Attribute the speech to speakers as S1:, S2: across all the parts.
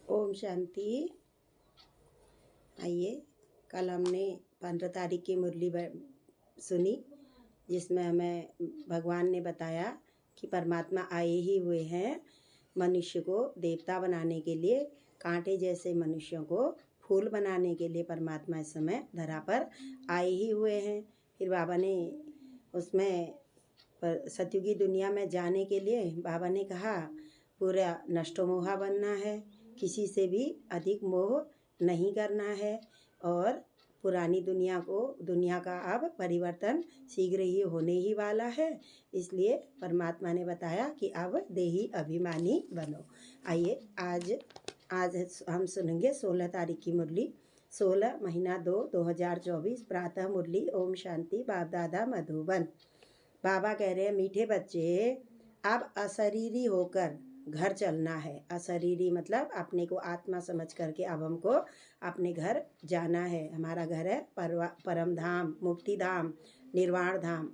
S1: ओम शांति। आइए, कल हमने 15 तारीख की मुरली सुनी, जिसमें हमें भगवान ने बताया कि परमात्मा आए ही हुए हैं मनुष्य को देवता बनाने के लिए। कांटे जैसे मनुष्यों को फूल बनाने के लिए परमात्मा इस समय धरा पर आए ही हुए हैं। फिर बाबा ने उसमें सतयुगी दुनिया में जाने के लिए बाबा ने कहा पूरा नष्टो मोहा बनना है, किसी से भी अधिक मोह नहीं करना है और पुरानी दुनिया का अब परिवर्तन शीघ्र ही होने ही वाला है। इसलिए परमात्मा ने बताया कि अब देही अभिमानी बनो। आइए, आज हम सुनेंगे 16 तारीख की मुरली, 16 महीना 2 2024 प्रातः मुरली। ओम शांति। बाप दादा मधुबन। बाबा कह रहे हैं, मीठे बच्चे, अब अशरीरी होकर घर चलना है। अशरीरी मतलब अपने को आत्मा समझ करके अब हमको अपने घर जाना है। हमारा घर है परम धाम, मुक्ति धाम, निर्वाण धाम।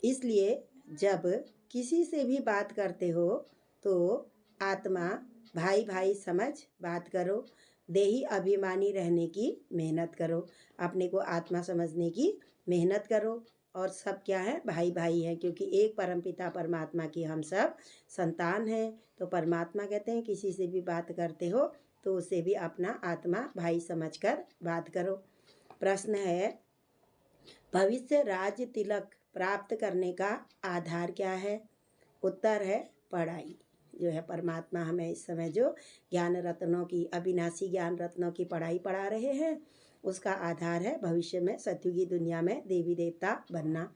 S1: इसलिए जब किसी से भी बात करते हो तो आत्मा भाई भाई समझ बात करो। देही अभिमानी रहने की मेहनत करो। अपने को आत्मा समझने की मेहनत करो। और सब क्या है? भाई भाई है, क्योंकि एक परमपिता परमात्मा की हम सब संतान हैं। तो परमात्मा कहते हैं किसी से भी बात करते हो तो उसे भी अपना आत्मा भाई समझकर बात करो। प्रश्न है, भविष्य राज्य तिलक प्राप्त करने का आधार क्या है? उत्तर है पढ़ाई। जो है परमात्मा हमें इस समय जो ज्ञान रत्नों की, अविनाशी ज्ञान रत्नों की पढ़ाई पढ़ा रहे हैं, उसका आधार है भविष्य में सतयुगी दुनिया में देवी देवता बनना।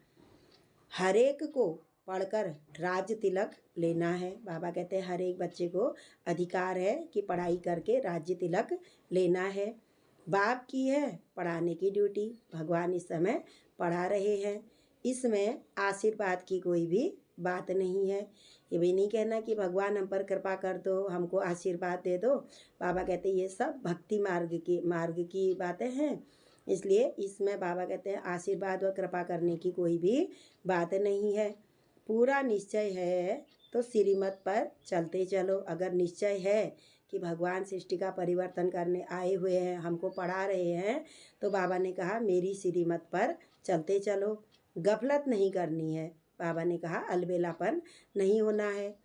S1: हर एक को पढ़कर राज्य तिलक लेना है। बाबा कहते हैं हर एक बच्चे को अधिकार है कि पढ़ाई करके राज्य तिलक लेना है। बाप की है पढ़ाने की ड्यूटी। भगवान इस समय पढ़ा रहे हैं। इसमें आशीर्वाद की कोई भी बात नहीं है। ये भी नहीं कहना कि भगवान हम पर कृपा कर दो, हमको आशीर्वाद दे दो। बाबा कहते हैं ये सब भक्ति मार्ग की बातें हैं। इसलिए इसमें बाबा कहते हैं आशीर्वाद व कृपा करने की कोई भी बात नहीं है। पूरा निश्चय है तो श्रीमत पर चलते चलो। अगर निश्चय है कि भगवान सृष्टि का परिवर्तन करने आए हुए हैं, हमको पढ़ा रहे हैं, तो बाबा ने कहा मेरी श्रीमत पर चलते चलो। गफलत नहीं करनी है। बाबा ने कहा अलबेलापन नहीं होना है।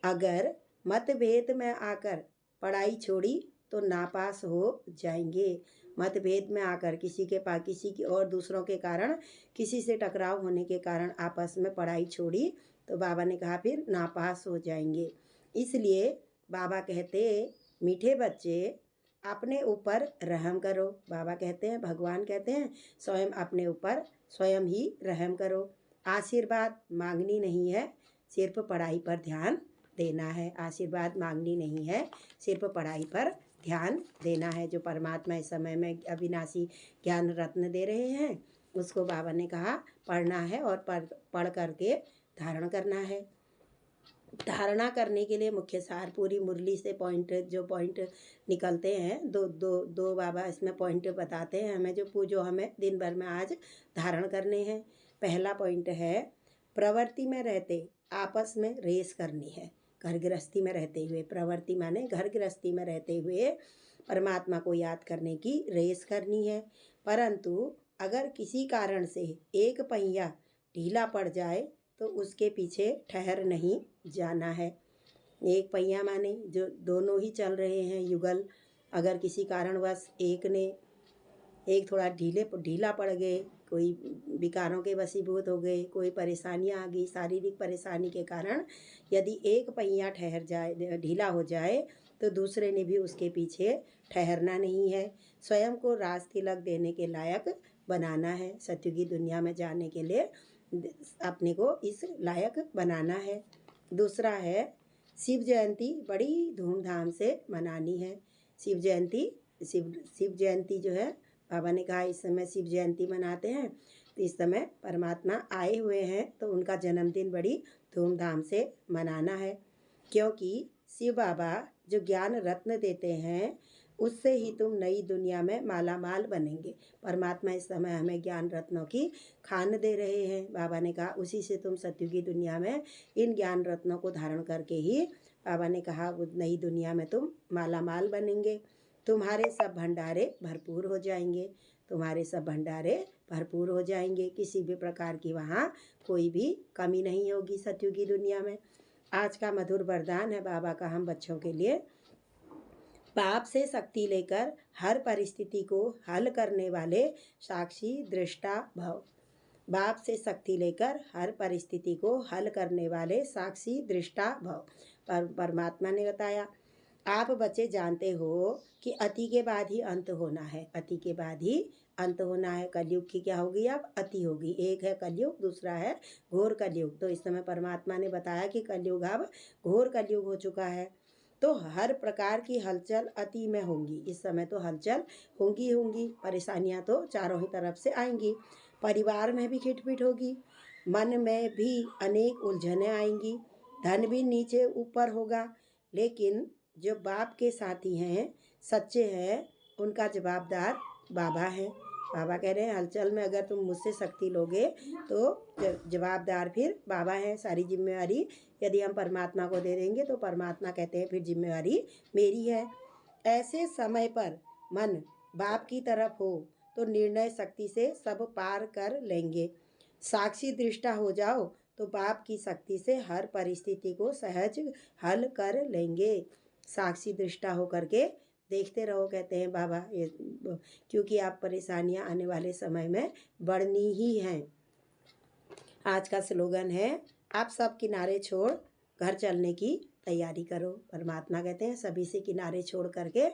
S1: अगर मतभेद में आकर पढ़ाई छोड़ी तो नापास हो जाएंगे। मतभेद में आकर किसी की और दूसरों के कारण किसी से टकराव होने के कारण आपस में पढ़ाई छोड़ी तो बाबा ने कहा फिर नापास हो जाएंगे। इसलिए बाबा कहते मीठे बच्चे अपने ऊपर रहम करो। बाबा कहते हैं, भगवान कहते हैं स्वयं अपने ऊपर स्वयं ही रहम करो। आशीर्वाद मांगनी नहीं है, सिर्फ पढ़ाई पर ध्यान देना है। आशीर्वाद मांगनी नहीं है, सिर्फ पढ़ाई पर ध्यान देना है। जो परमात्मा इस समय में अविनाशी ज्ञान रत्न दे रहे हैं, उसको बाबा ने कहा पढ़ना है और पढ़ करके धारण करना है। धारणा करने के लिए मुख्य सार पूरी मुरली से पॉइंट निकलते हैं। दो बाबा इसमें पॉइंट बताते हैं हमें, जो हमें दिन भर में आज धारण करने हैं। पहला पॉइंट है, प्रवृत्ति में रहते आपस में रेस करनी है। घर गृहस्थी में रहते हुए, प्रवृत्ति माने घर गृहस्थी में रहते हुए परमात्मा को याद करने की रेस करनी है। परंतु अगर किसी कारण से एक पहिया ढीला पड़ जाए तो उसके पीछे ठहर नहीं जाना है। एक पहिया माने जो दोनों ही चल रहे हैं युगल, अगर किसी कारणवश एक थोड़ा ढीला पड़ गए, कोई विकारों के वशीभूत हो गए, कोई परेशानियां आ गई, शारीरिक परेशानी के कारण यदि एक पहिया ठहर जाए, ढीला हो जाए, तो दूसरे ने भी उसके पीछे ठहरना नहीं है। स्वयं को राज तिलक देने के लायक बनाना है। सतयुगी दुनिया में जाने के लिए अपने को इस लायक बनाना है। दूसरा है, शिव जयंती बड़ी धूमधाम से मनानी है। शिव जयंती जो है, बाबा ने कहा इस समय शिव जयंती मनाते हैं, तो इस समय परमात्मा आए हुए हैं तो उनका जन्मदिन बड़ी धूमधाम से मनाना है। क्योंकि शिव बाबा जो ज्ञान रत्न देते हैं उससे ही तुम नई दुनिया में माला माल बनेंगे। परमात्मा इस समय हमें ज्ञान रत्नों की खान दे रहे हैं। बाबा ने कहा उसी से तुम सतयुगी दुनिया में इन ज्ञान रत्नों को धारण करके ही बाबा ने कहा वो नई दुनिया में तुम माला माल बनेंगे, तुम्हारे सब भंडारे भरपूर हो जाएंगे, तुम्हारे सब भंडारे भरपूर हो जाएंगे, किसी भी प्रकार की वहाँ कोई भी कमी नहीं होगी सतयुगी दुनिया में। आज का मधुर वरदान है बाबा का हम बच्चों के लिए। बाप से शक्ति लेकर हर परिस्थिति को हल करने वाले साक्षी दृष्टा भव। बाप से शक्ति लेकर हर परिस्थिति को हल करने वाले साक्षी दृष्टा भव। परमात्मा ने बताया, आप बच्चे जानते हो कि अति के बाद ही अंत होना है, अति के बाद ही अंत होना है। कलयुग की क्या होगी, अब अति होगी। एक है कलयुग, दूसरा है घोर कलयुग। तो इस समय परमात्मा ने बताया कि कलयुग अब घोर कलयुग हो चुका है, तो हर प्रकार की हलचल अति में होंगी। इस समय तो हलचल होंगी, परेशानियां तो चारों ही तरफ से आएंगी। परिवार में भी खिटपिट होगी, मन में भी अनेक उलझनें आएंगी, धन भी नीचे ऊपर होगा। लेकिन जो बाप के साथी हैं, सच्चे हैं, उनका जवाबदार बाबा है। बाबा कह रहे हैं हलचल में अगर तुम मुझसे शक्ति लोगे तो जवाबदार फिर बाबा है। सारी जिम्मेवारी यदि हम परमात्मा को दे देंगे तो परमात्मा कहते हैं फिर जिम्मेवारी मेरी है। ऐसे समय पर मन बाप की तरफ हो तो निर्णय शक्ति से सब पार कर लेंगे। साक्षी दृष्टा हो जाओ तो बाप की शक्ति से हर परिस्थिति को सहज हल कर लेंगे। साक्षी दृष्टा हो करके देखते रहो, कहते हैं बाबा, ये क्योंकि आप परेशानियां आने वाले समय में बढ़नी ही हैं। आज का स्लोगन है, आप सब किनारे छोड़ घर चलने की तैयारी करो। परमात्मा कहते हैं सभी से किनारे छोड़ करके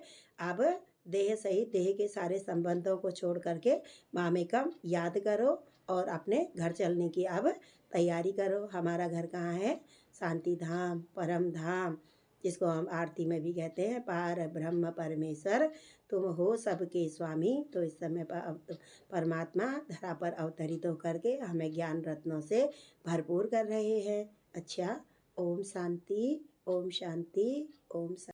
S1: अब देह सहित देह के सारे संबंधों को छोड़ करके मामेकम याद करो और अपने घर चलने की अब तैयारी करो। हमारा घर कहाँ है, शांति धाम, परम धाम, जिसको हम आरती में भी कहते हैं पार ब्रह्म परमेश्वर तुम हो सबके स्वामी। तो इस समय परमात्मा धरा पर अवतरित होकर के हमें ज्ञान रत्नों से भरपूर कर रहे हैं। अच्छा, ओम शांति, ओम शांति, ओम शांति।